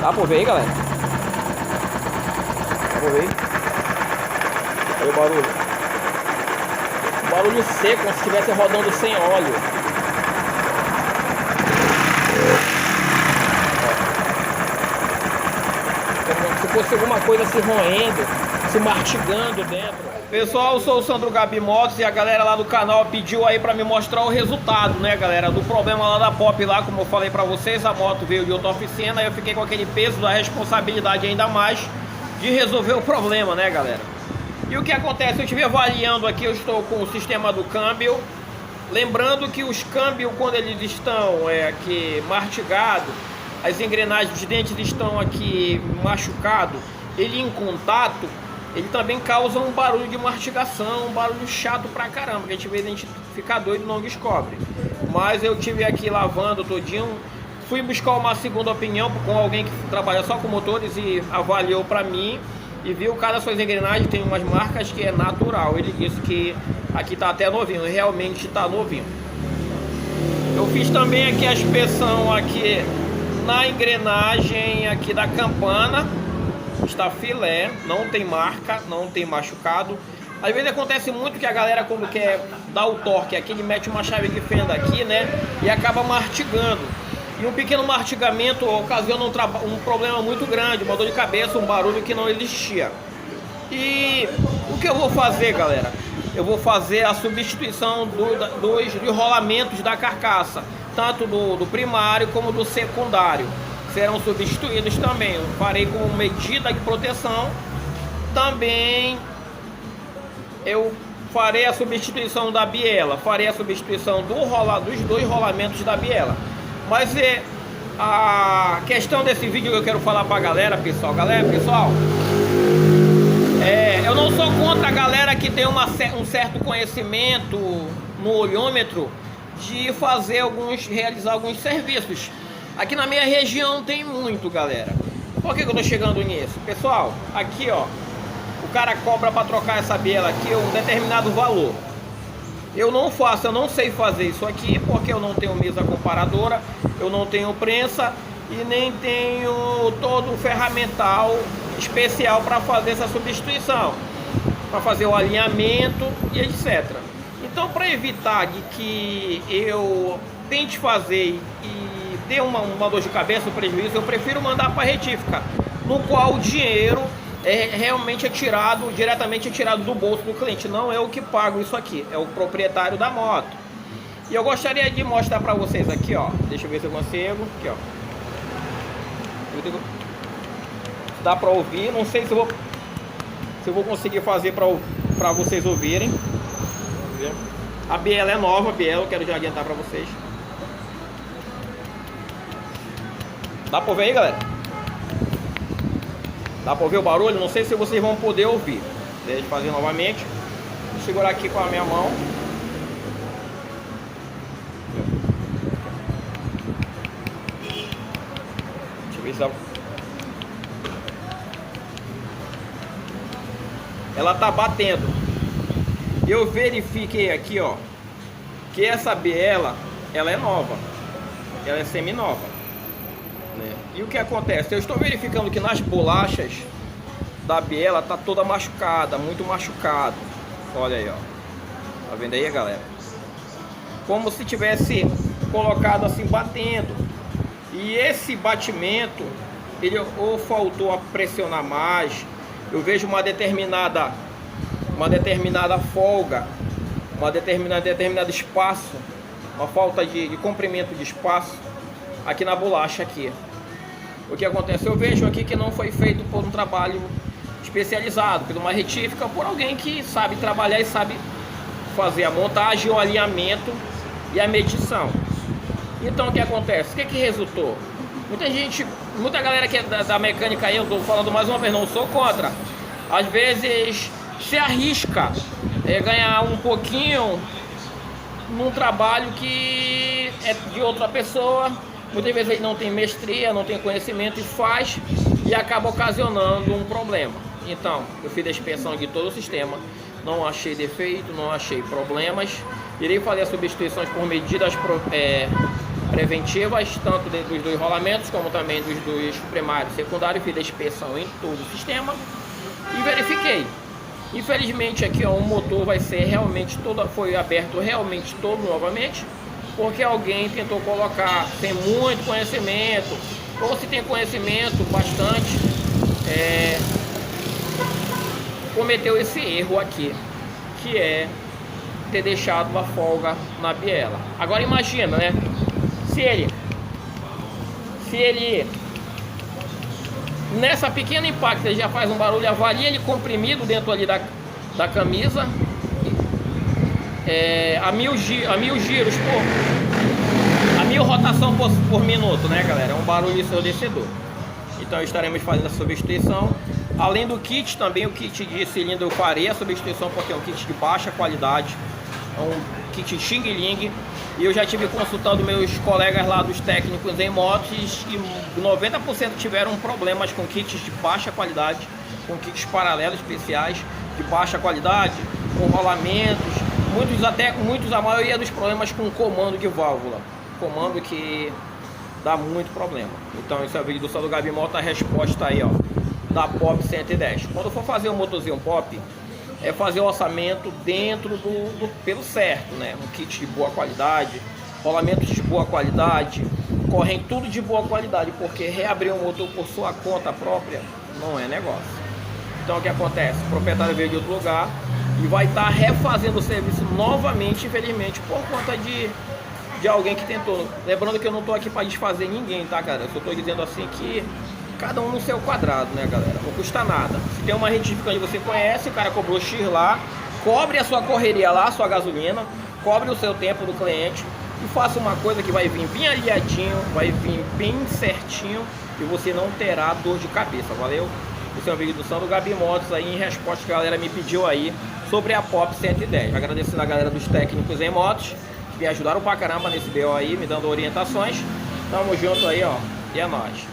Dá pra ver aí, galera? Dá pra ver? Olha o barulho. Barulho seco, como se estivesse rodando sem óleo. Como se fosse alguma coisa se roendo, se mastigando dentro. Pessoal, eu sou o Sandro Gabi Motos e a galera lá do canal pediu aí pra me mostrar o resultado, né, galera, do problema lá da Pop lá, como eu falei pra vocês, a moto veio de outra oficina e eu fiquei com aquele peso da responsabilidade ainda mais de resolver o problema, né, galera. E o que acontece? Eu estive avaliando aqui, eu estou com o sistema do câmbio, lembrando que os câmbios, quando eles estão aqui mastigados, as engrenagens, os dentes estão aqui machucados, ele em contato, ele também causa um barulho de mastigação, um barulho chato pra caramba, que a gente fica doido e não descobre. Mas eu tive aqui lavando todinho, fui buscar uma segunda opinião com alguém que trabalha só com motores e avaliou pra mim e viu cada suas engrenagens, tem umas marcas que é natural. Ele disse que aqui tá até novinho, realmente tá novinho. Eu fiz também aqui a inspeção aqui na engrenagem aqui da campana. Está filé, não tem marca, não tem machucado. Às vezes acontece muito que a galera, quando quer dar o torque aqui, ele mete uma chave de fenda aqui, né, e acaba mastigando. E um pequeno mastigamento ocasiona um problema muito grande, uma dor de cabeça, um barulho que não existia. E o que eu vou fazer, galera? Eu vou fazer a substituição dos rolamentos da carcaça, tanto do primário como do secundário. Serão substituídos também. Eu farei como medida de proteção. Também eu farei a substituição da biela. Farei a substituição dos dois rolamentos da biela. Mas a questão desse vídeo que eu quero falar pra galera, pessoal. Eu não sou contra a galera que tem um certo conhecimento no olhômetro de realizar alguns serviços. Aqui na minha região tem muito, galera. Por que eu tô chegando nisso? Pessoal, aqui ó, o cara cobra para trocar essa biela aqui um determinado valor. Eu não faço, eu não sei fazer isso aqui porque eu não tenho mesa comparadora, eu não tenho prensa e nem tenho todo o ferramental especial para fazer essa substituição, para fazer o alinhamento e etc. Então, para evitar de que eu tente fazer e ter uma dor de cabeça, um prejuízo, eu prefiro mandar para retífica, no qual o dinheiro realmente diretamente tirado do bolso do cliente. Não é eu que pago isso aqui, é o proprietário da moto. E eu gostaria de mostrar para vocês aqui, ó. Deixa eu ver se eu consigo. Aqui, ó. Dá para ouvir, não sei se eu vou conseguir fazer para vocês ouvirem. A biela é nova, a biela eu quero já adiantar para vocês. Dá pra ver aí, galera? Dá pra ouvir o barulho? Não sei se vocês vão poder ouvir. Deixa eu fazer novamente. Vou segurar aqui com a minha mão. Deixa eu ver se dá. Ela tá batendo. Eu verifiquei aqui, ó, que essa biela, ela é nova. Ela é semi-nova. E o que acontece? Eu estou verificando que nas bolachas da biela tá toda machucada, muito machucado. Olha aí, ó. Tá vendo aí, galera? Como se tivesse colocado assim, batendo. E esse batimento, ele ou faltou a pressionar mais. Eu vejo uma determinada folga, determinado espaço, uma falta de comprimento de espaço aqui na bolacha aqui. O que acontece? Eu vejo aqui que não foi feito por um trabalho especializado, por uma retífica, por alguém que sabe trabalhar e sabe fazer a montagem, o alinhamento e a medição. Então o que acontece? O que resultou? Muita galera que é da mecânica aí, eu estou falando mais uma vez, não sou contra. Às vezes se arrisca ganhar um pouquinho num trabalho que é de outra pessoa. Muitas vezes ele não tem mestria, não tem conhecimento e faz e acaba ocasionando um problema. Então, eu fiz a inspeção de todo o sistema, não achei defeito, não achei problemas. Irei fazer as substituições por medidas preventivas, tanto dos rolamentos como também dos primários e secundários. Fiz a inspeção em todo o sistema e verifiquei. Infelizmente aqui, ó, o motor vai ser realmente todo, foi aberto realmente todo novamente, porque alguém tentou colocar sem muito conhecimento, ou se tem conhecimento bastante, cometeu esse erro aqui, que é ter deixado uma folga na biela. Agora imagina, né? Se ele nessa pequena impacto ele já faz um barulho, avalia ele comprimido dentro ali da camisa, a 1000 giros a 1000 rotação por minuto, né, galera? É um barulho ensurdecedor. Então estaremos fazendo a substituição. Além do kit, também o kit de cilindro eu farei a substituição, porque é um kit de baixa qualidade, é um kit Xing Ling. E eu já tive consultando meus colegas lá dos técnicos em motos e 90% tiveram problemas com kits de baixa qualidade, com kits paralelos especiais de baixa qualidade, com rolamentos, muitos, a maioria dos problemas com comando de válvula, comando que dá muito problema. Então esse é o vídeo do Sandro Gabi Moto, a resposta aí, ó, da Pop 110. Quando for fazer um motorzinho Pop, é fazer o orçamento dentro pelo certo, né? Um kit de boa qualidade, rolamentos de boa qualidade, corrente tudo de boa qualidade, porque reabrir um motor por sua conta própria não é negócio. Então o que acontece? O proprietário veio de outro lugar e vai estar refazendo o serviço novamente, infelizmente, por conta de alguém que tentou. Lembrando que eu não estou aqui para desfazer ninguém, tá, cara? Eu só estou dizendo assim que cada um no seu quadrado, né, galera? Não custa nada. Se tem uma retificante que você conhece, o cara cobrou X lá, cobre a sua correria lá, a sua gasolina, cobre o seu tempo do cliente e faça uma coisa que vai vir bem alinhadinho, vai vir bem certinho e você não terá dor de cabeça, valeu? Esse é um vídeo do Sandro Gabi Motos aí em resposta que a galera me pediu aí sobre a Pop 110. Agradecendo a galera dos técnicos em motos que me ajudaram pra caramba nesse BO aí, me dando orientações. Tamo junto aí, ó, e é nóis.